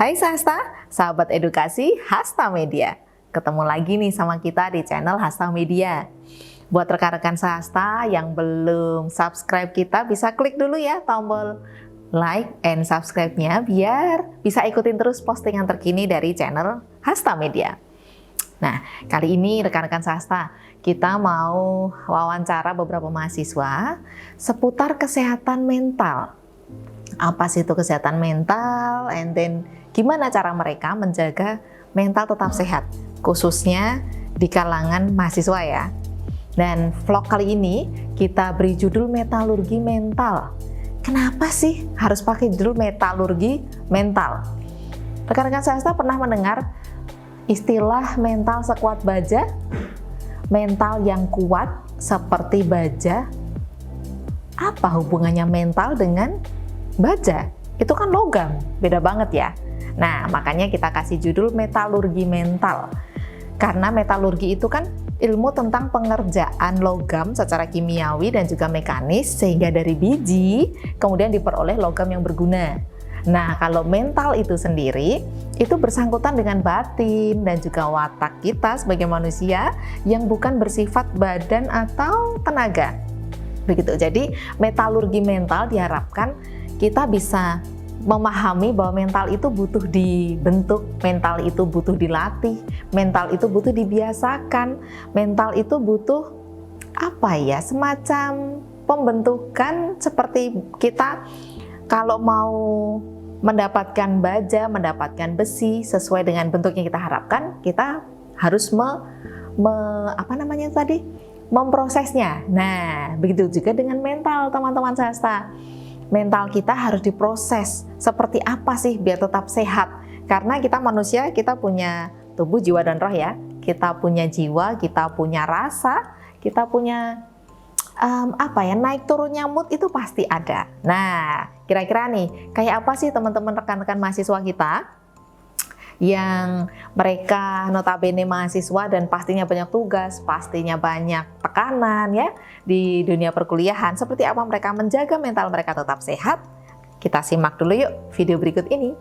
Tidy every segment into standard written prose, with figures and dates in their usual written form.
Hai Sahasta, sahabat edukasi Hasta Media. Ketemu lagi nih sama kita di channel Hasta Media. Buat rekan-rekan Sahasta yang belum subscribe kita, bisa klik dulu ya tombol like and subscribe-nya biar bisa ikutin terus postingan terkini dari channel Hasta Media. Nah, kali ini rekan-rekan Sahasta, kita mau wawancara beberapa mahasiswa seputar kesehatan mental. Apa sih itu kesehatan mental, and then gimana cara mereka menjaga mental tetap sehat, khususnya di kalangan mahasiswa ya. Dan vlog kali ini kita beri judul metalurgi mental. Kenapa sih harus pakai judul metalurgi mental? Rekan-rekan Sahasta pernah mendengar istilah mental sekuat baja? Mental yang kuat seperti baja? Apa hubungannya mental dengan baja? Itu kan logam, beda banget ya. Nah, makanya kita kasih judul metalurgi mental. Karena metalurgi itu kan ilmu tentang pengerjaan logam secara kimiawi dan juga mekanis, sehingga dari biji kemudian diperoleh logam yang berguna. Nah, kalau mental itu sendiri, itu bersangkutan dengan batin dan juga watak kita sebagai manusia yang bukan bersifat badan atau tenaga. Begitu. Jadi, metalurgi mental diharapkan kita bisa memahami bahwa mental itu butuh dibentuk, mental itu butuh dilatih, mental itu butuh dibiasakan, mental itu butuh apa ya, semacam pembentukan seperti kita kalau mau mendapatkan baja, mendapatkan besi sesuai dengan bentuk yang kita harapkan, kita harus memprosesnya. Nah, begitu juga dengan mental teman-teman Sahasta. Mental kita harus diproses seperti apa sih biar tetap sehat, karena kita manusia, kita punya tubuh, jiwa, dan roh ya. Kita punya jiwa, kita punya rasa, kita punya naik turunnya mood itu pasti ada. Nah, kira-kira nih kayak apa sih teman-teman rekan-rekan mahasiswa kita yang mereka notabene mahasiswa dan pastinya banyak tugas, pastinya banyak tekanan ya di dunia perkuliahan. Seperti apa mereka menjaga mental mereka tetap sehat? Kita simak dulu yuk video berikut ini.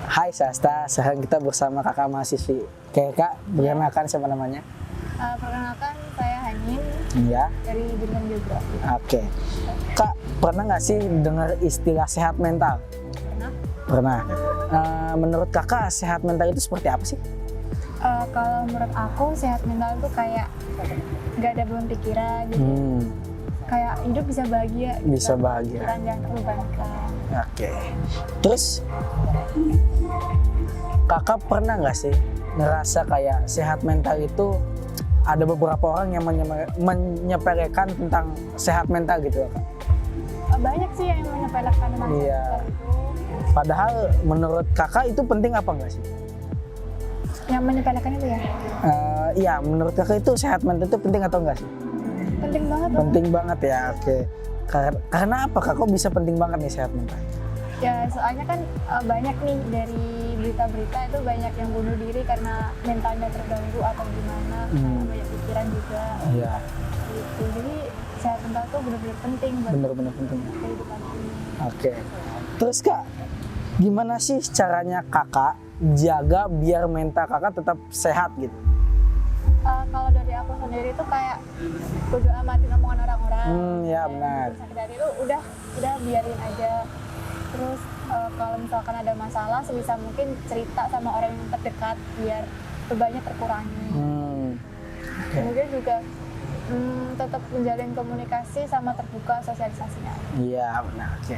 Hai Sahasta, sekarang kita bersama kakak mahasiswi. Kak, perkenalkan siapa namanya? Perkenalkan, saya Hanin. Iya. Dari jurusan geografi. Oke. Kak, pernah nggak sih dengar istilah sehat mental? Pernah. Menurut kakak sehat mental itu seperti apa sih? Kalau menurut aku sehat mental itu kayak nggak ada beban pikiran gitu. Kayak hidup bisa bahagia. Bisa bahagia. Pikiran jangan terbebankan. Oke. Terus kakak pernah nggak sih ngerasa kayak sehat mental itu ada beberapa orang yang menyepelekan tentang sehat mental gitu ya, Kak? Banyak sih yang menyepelekan tentang sehat mental itu. Padahal menurut kakak itu penting apa enggak sih? Yang menyepelekan itu ya? Iya, menurut kakak itu sehat mental itu penting atau enggak sih? Penting banget. Penting banget ya, oke. Karena apa kak? Kok bisa penting banget nih sehat mental? Ya soalnya kan banyak nih dari berita-berita itu banyak yang bunuh diri karena mentalnya terganggu atau gimana, karena banyak pikiran juga. Iya. Gitu. Jadi sehat mental itu benar-benar penting buat Bener-bener penting. kehidupan ini. Oke. Terus kak, gimana sih caranya kakak jaga biar mental kakak tetap sehat gitu? Kalau dari aku sendiri tuh kayak bodo amatin omongan orang-orang. Ya benar. Sakit hati itu udah biarin aja. Terus kalau misalkan ada masalah sebisa mungkin cerita sama orang yang terdekat biar bebannya terkurangi. Okay. Kemudian juga tetap menjalin komunikasi sama terbuka sosialisasinya. Iya benar. Oke.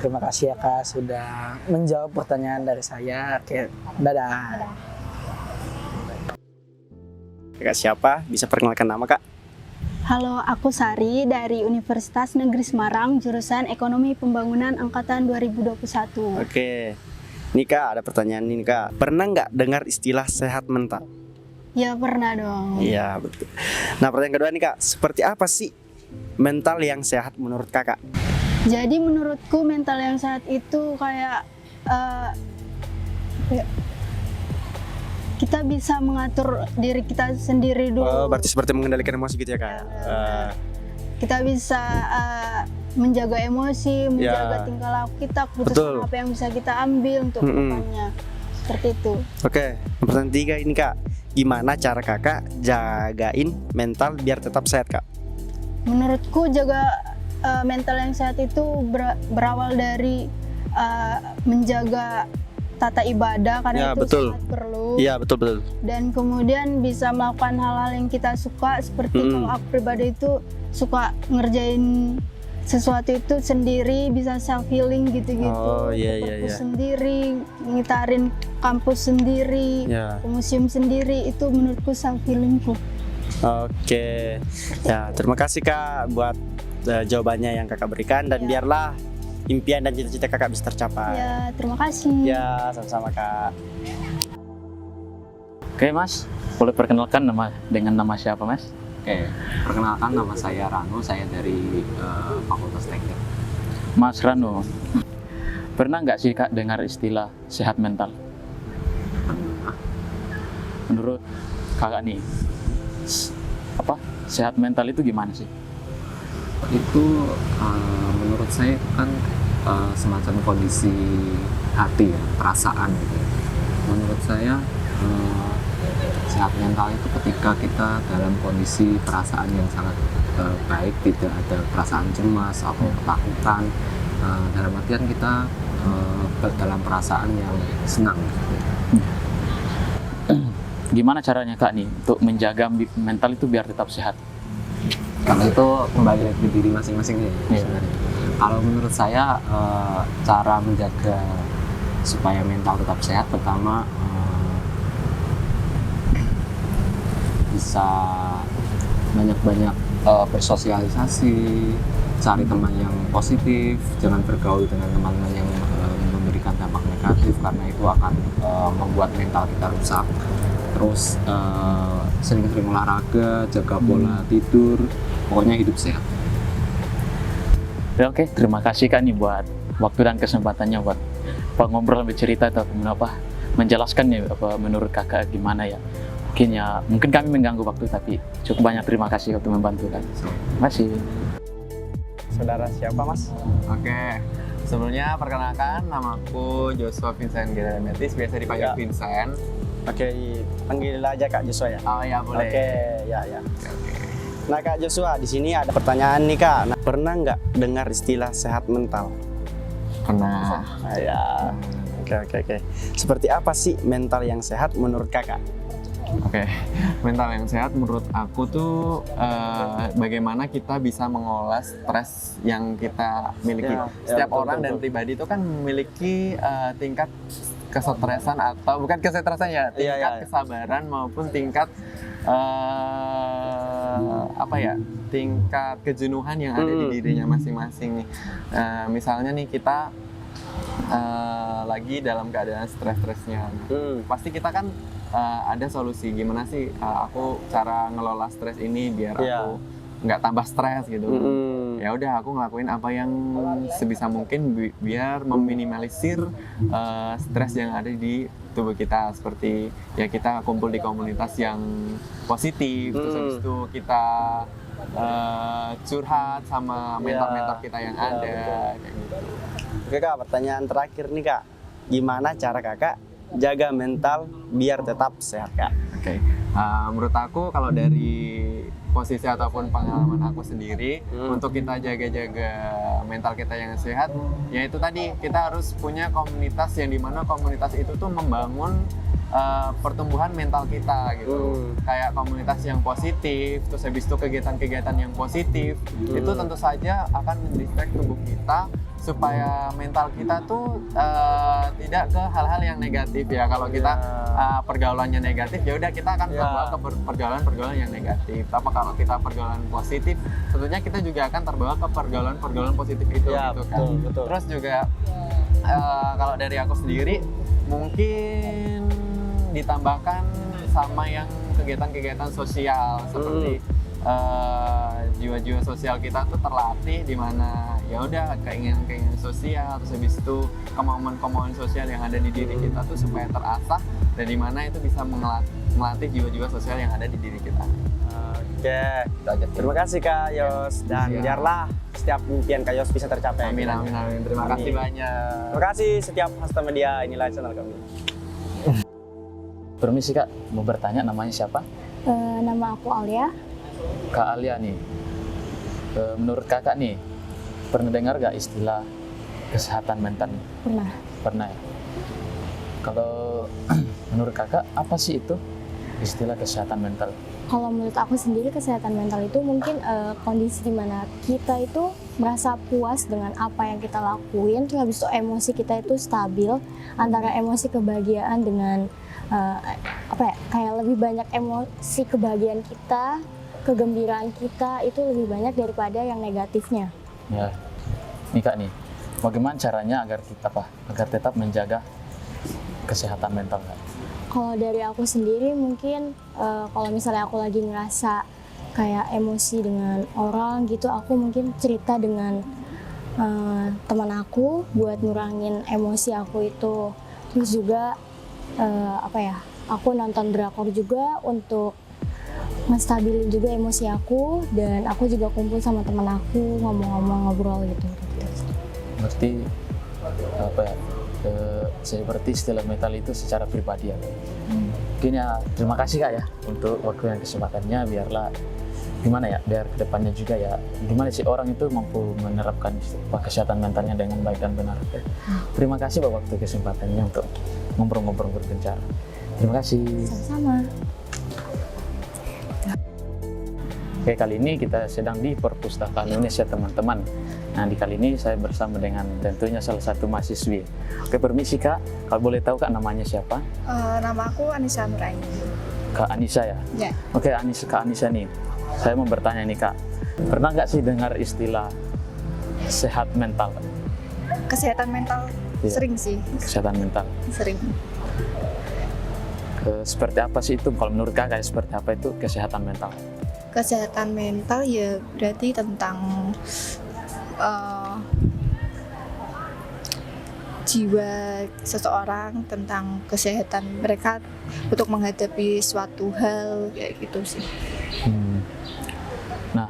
Terima kasih ya kak sudah menjawab pertanyaan dari saya. Oke, dadah. Kak siapa? Bisa perkenalkan nama kak? Halo, aku Sari dari Universitas Negeri Semarang, jurusan Ekonomi Pembangunan Angkatan 2021. Oke, nih kak ada pertanyaan nih kak. Pernah nggak dengar istilah sehat mental? Ya pernah dong. Iya betul. Nah pertanyaan kedua nih kak, seperti apa sih mental yang sehat menurut kakak? Jadi menurutku mental yang sehat itu kayak kita bisa mengatur diri kita sendiri dulu. Berarti seperti mengendalikan emosi gitu ya kak? Kita bisa menjaga emosi, menjaga Ya. tingkah laku kita, Betul. keputusan apa yang bisa kita ambil untuk kedepannya. Seperti itu. Oke, pertanyaan 3 ini Kak. Gimana cara Kakak jagain mental biar tetap sehat Kak? Menurutku jaga mental yang sehat itu berawal dari menjaga tata ibadah karena Ya, itu betul. sangat perlu. Iya betul. Dan kemudian bisa melakukan hal-hal yang kita suka seperti kalau aku pribadi itu suka ngerjain sesuatu itu sendiri, bisa self healing gitu-gitu. Oh, iya, Ke iya, perpus iya. sendiri, ngitarin kampus sendiri, Ya. ke museum sendiri, itu menurutku self healingku. Oke. Ya, terima kasih Kak buat jawabannya yang Kakak berikan dan Ya. biarlah impian dan cita-cita Kakak bisa tercapai. Ya, terima kasih. Ya, sama-sama Kak. Oke Mas, boleh perkenalkan dengan nama siapa Mas? Oke, perkenalkan nama saya Rano, saya dari Fakultas Teknik. Mas Rano, pernah nggak sih Kak dengar istilah sehat mental? Menurut Kakak nih, sehat mental itu gimana sih? Itu menurut saya kan semacam kondisi hati ya, perasaan gitu. Menurut saya sehat mental itu ketika kita dalam kondisi perasaan yang sangat baik, tidak ada perasaan cemas atau ketakutan, dalam artian kita dalam perasaan yang senang. Gimana caranya Kak nih untuk menjaga mental itu biar tetap sehat? Karena itu kembali lagi ke diri masing-masing ya Iya. sebenarnya. Kalau menurut saya cara menjaga supaya mental tetap sehat, pertama bisa banyak-banyak bersosialisasi, cari teman yang positif, jangan bergaul dengan teman-teman yang memberikan dampak negatif karena itu akan membuat mental kita rusak. Terus sering-sering olahraga, jaga pola tidur, pokoknya hidup sehat. Ya, oke, terima kasih Kak nih buat waktu dan kesempatannya buat ngobrol, bercerita atau menjelaskan nih menurut Kakak gimana ya. Mungkin kami mengganggu waktu tapi cukup banyak terima kasih untuk membantu Kak. Terima kasih. Saudara siapa Mas? Oke, sebelumnya perkenalkan, namaku Joshua Vincent Geremetis, biasa dipanggil Ya. Vincent. Oke, panggil aja Kak Joshua ya. Oh ya boleh. Oke, ya. Nah Kak Joshua, di sini ada pertanyaan nih Kak. Nah, pernah nggak dengar istilah sehat mental? Pernah. Ya. Oke. Seperti apa sih mental yang sehat menurut Kakak? Oke, mental yang sehat menurut aku tuh bagaimana kita bisa mengolah stres yang kita miliki. Ya, Setiap betul, orang dan betul. pribadi itu kan memiliki tingkat kesetresan atau bukan kesetresan ya, tingkat Iya. kesabaran maupun tingkat tingkat kejenuhan yang ada di dirinya masing-masing nih. Misalnya nih kita lagi dalam keadaan stres-stresnya. Pasti kita kan ada solusi gimana sih aku cara ngelola stres ini biar Iya. aku nggak tambah stres gitu. Ya udah aku ngelakuin apa yang sebisa mungkin biar meminimalisir stres yang ada di tubuh kita, seperti ya kita kumpul di komunitas yang positif, terus habis itu kita curhat sama mentor-mentor kita yang ada kayak gitu. Oke Kak, pertanyaan terakhir nih Kak. Gimana cara Kakak jaga mental biar tetap sehat Kak? Oke, menurut aku kalau dari posisi ataupun pengalaman aku sendiri, untuk kita jaga-jaga mental kita yang sehat, ya itu tadi kita harus punya komunitas yang dimana komunitas itu tuh membangun pertumbuhan mental kita gitu. Kayak komunitas yang positif, terus habis itu kegiatan-kegiatan yang positif, itu tentu saja akan mendistract tubuh kita supaya mental kita tuh tidak ke hal-hal yang negatif ya. Kalau kita pergaulannya negatif, ya udah kita akan terbawa ke pergaulan-pergaulan yang negatif. Tapi kalau kita pergaulan positif, tentunya kita juga akan terbawa ke pergaulan-pergaulan positif itu gitu kan. Betul. Terus juga kalau dari aku sendiri mungkin ditambahkan sama yang kegiatan-kegiatan sosial seperti jiwa-jiwa sosial kita tuh terlatih di mana ya udah keinginan-keinginan sosial, terus habis itu kemauan-kemauan sosial yang ada di diri kita tuh supaya terasah dan di mana itu bisa melatih jiwa-jiwa sosial yang ada di diri kita. Oke, terima kasih Kak Yos, dan Siap. biarlah setiap impian Kak Yos bisa tercapai. Amin, amin, amin. Terima kasih Amin. banyak. Terima kasih setiap Hasta Media, inilah channel kami. Permisi Kak, mau bertanya namanya siapa? Nama aku Alia. Kak Alia nih, menurut kakak nih, pernah dengar gak istilah kesehatan mental? Pernah. Pernah ya? Kalau menurut kakak, apa sih itu istilah kesehatan mental? Kalau menurut aku sendiri kesehatan mental itu mungkin kondisi di mana kita itu merasa puas dengan apa yang kita lakuin, terus habis itu emosi kita itu stabil antara emosi kebahagiaan dengan kayak lebih banyak emosi kebahagiaan kita, kegembiraan kita itu lebih banyak daripada yang negatifnya. Ya, nih Kak nih, bagaimana caranya agar tetap menjaga kesehatan mental Kak? Kalau dari aku sendiri mungkin kalau misalnya aku lagi ngerasa kayak emosi dengan orang gitu, aku mungkin cerita dengan teman aku buat ngurangin emosi aku itu. Terus juga aku nonton drakor juga untuk ngestabilin juga emosi aku, dan aku juga kumpul sama teman aku ngobrol gitu. Berarti seperti istilah mental itu secara pribadi ya. Mungkin ya terima kasih Kak ya untuk waktu dan kesempatannya, biarlah biar kedepannya juga ya gimana sih orang itu mampu menerapkan kesehatan mentalnya dengan baik dan benar. Terima kasih buat waktu kesempatannya untuk ngobrol-ngobrol berbicara. Terima kasih. Sama-sama. Oke, kali ini kita sedang di Perpustakaan Indonesia teman-teman. Nah, di kali ini saya bersama dengan tentunya salah satu mahasiswi. Oke, permisi Kak, kalau boleh tahu Kak namanya siapa? Nama aku Anissa Nuraini. Kak Anissa ya? Ya. Oke, Kak Anissa nih, saya mau bertanya nih Kak, pernah nggak sih dengar istilah sehat mental? Kesehatan mental Iya. sering sih, Kesehatan mental. sering. Seperti apa sih itu? Kalau menurut Kakak seperti apa itu kesehatan mental? Kesehatan mental ya berarti tentang jiwa seseorang, tentang kesehatan mereka untuk menghadapi suatu hal kayak gitu sih. Nah,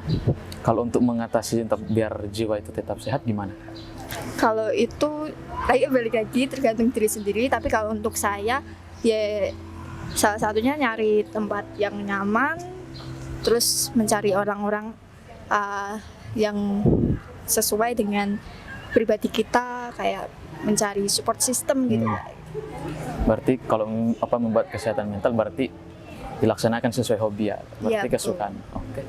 kalau untuk mengatasi biar jiwa itu tetap sehat gimana? Kalau itu kayak balik lagi tergantung diri sendiri, tapi kalau untuk saya ya salah satunya nyari tempat yang nyaman, terus mencari orang-orang yang sesuai dengan pribadi kita, kayak mencari support system gitu. Berarti kalau membuat kesehatan mental berarti dilaksanakan sesuai hobi ya, berarti Iya, kesukaan. Oke.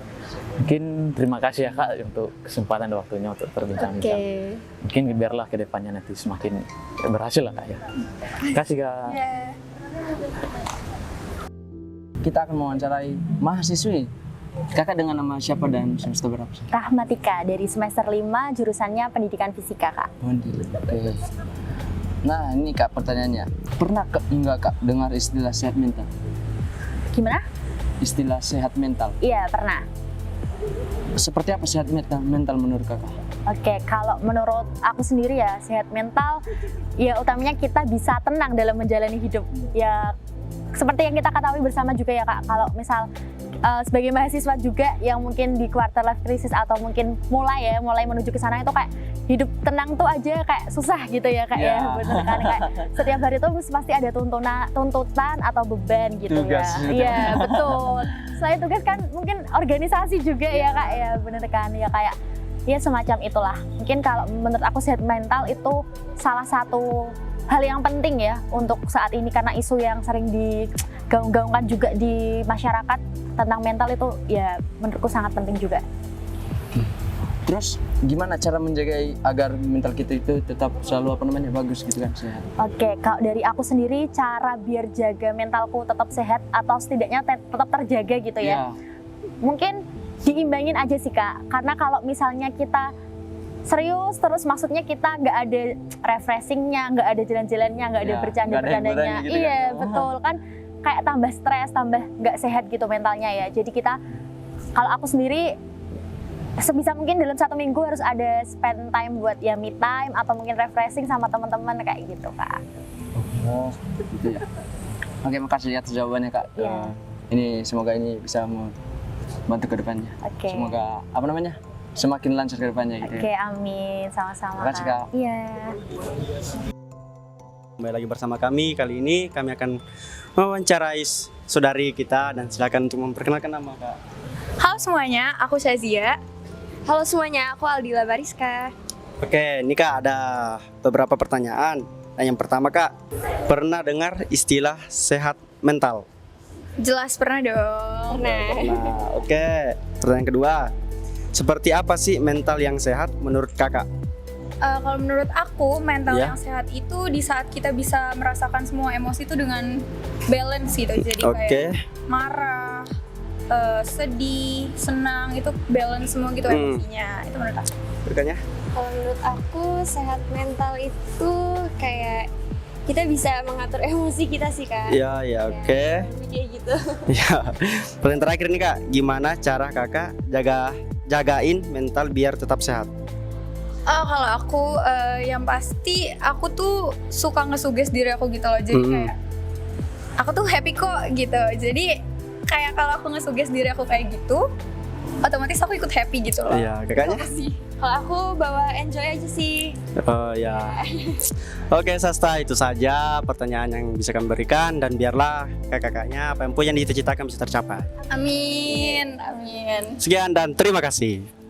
Mungkin terima kasih ya Kak untuk kesempatan dan waktunya untuk berbincang-bincang. Oke. Mungkin biarlah ke depannya nanti semakin berhasil lah Kak ya. Terima kasih Kak. Kita akan mewawancarai mahasiswi. Kakak dengan nama siapa dan semester berapa? Rahmatika dari semester 5 jurusannya pendidikan fisika Kak. Oke. Nah ini Kak pertanyaannya, pernah enggak Kak dengar istilah sehat mental? Gimana? Istilah sehat mental. Iya pernah. Seperti apa sehat mental menurut Kakak? Oke, kalau menurut aku sendiri ya sehat mental ya utamanya kita bisa tenang dalam menjalani hidup. Ya seperti yang kita ketahui bersama juga ya Kak, kalau misal sebagai mahasiswa juga yang mungkin di quarter life crisis atau mungkin mulai menuju ke sana itu kayak hidup tenang tuh aja kayak susah gitu ya Kak ya, bener kan, kayak setiap hari tuh pasti ada tuntutan atau beban gitu Tugas. ya. Iya betul. Selain tugas kan mungkin organisasi juga ya Kak ya, bener kan ya, kayak ya semacam itulah. Mungkin kalau menurut aku sehat mental itu salah satu hal yang penting ya untuk saat ini, karena isu yang sering digaung-gaungkan juga di masyarakat tentang mental itu ya menurutku sangat penting juga. Terus gimana cara menjaga agar mental kita itu tetap selalu bagus gitu kan, sehat? Oke, kalau dari aku sendiri cara biar jaga mentalku tetap sehat atau setidaknya tetap terjaga gitu ya. Mungkin diimbangin aja sih Kak, karena kalau misalnya kita serius terus, maksudnya kita nggak ada refreshingnya, nggak ada jalan-jalannya, nggak ada bercanda-bercandanya. Gitu iya betul kan, kayak tambah stres, tambah nggak sehat gitu mentalnya ya. Jadi kita, kalau aku sendiri sebisa mungkin dalam 1 minggu harus ada spend time buat ya me time atau mungkin refreshing sama teman-teman kayak gitu Kak. Oh gitu ya. Oke, makasih atas jawabannya Kak. Iya. Ini semoga ini bisa membantu ke depannya. Oke. Semoga semakin lancar ke depannya gitu. Oke, amin. Sama-sama. Makasih, Kak. Iya. Kembali lagi bersama kami. Kali ini kami akan mewawancarai saudari kita dan silakan untuk memperkenalkan nama Kak. Halo semuanya, aku Shazia. Halo semuanya, aku Aldila Bariska. Oke, ini Kak ada beberapa pertanyaan. Nah, yang pertama Kak, pernah dengar istilah sehat mental? Jelas pernah dong. Nah, Oke. Pertanyaan kedua, seperti apa sih mental yang sehat menurut Kakak? kalau menurut aku mental Ya. yang sehat itu di saat kita bisa merasakan semua emosi itu dengan balance gitu. Jadi Oke. kayak marah, sedih, senang itu balance semua gitu emosinya. Itu menurut aku. Berikutnya? Kalau menurut aku sehat mental itu kayak kita bisa mengatur emosi kita sih Kak. Ya, oke. Lebih kayak gitu. Ya. Pertanyaan terakhir nih Kak, gimana cara Kakak jagain mental biar tetap sehat? Kalau aku yang pasti aku tuh suka ngesuges diri aku gitu loh. Jadi kayak aku tuh happy kok gitu. Jadi kayak kalau aku ngesuges diri aku kayak gitu, otomatis aku ikut happy gitu loh. Iya, Kakaknya? Kalau aku bawa enjoy aja sih. Oh ya. Oke Sasta, itu saja pertanyaan yang bisa kami berikan dan biarlah kakak-kakaknya apa yang punya dicita-citakan bisa tercapai. Amin, amin. Sekian dan terima kasih.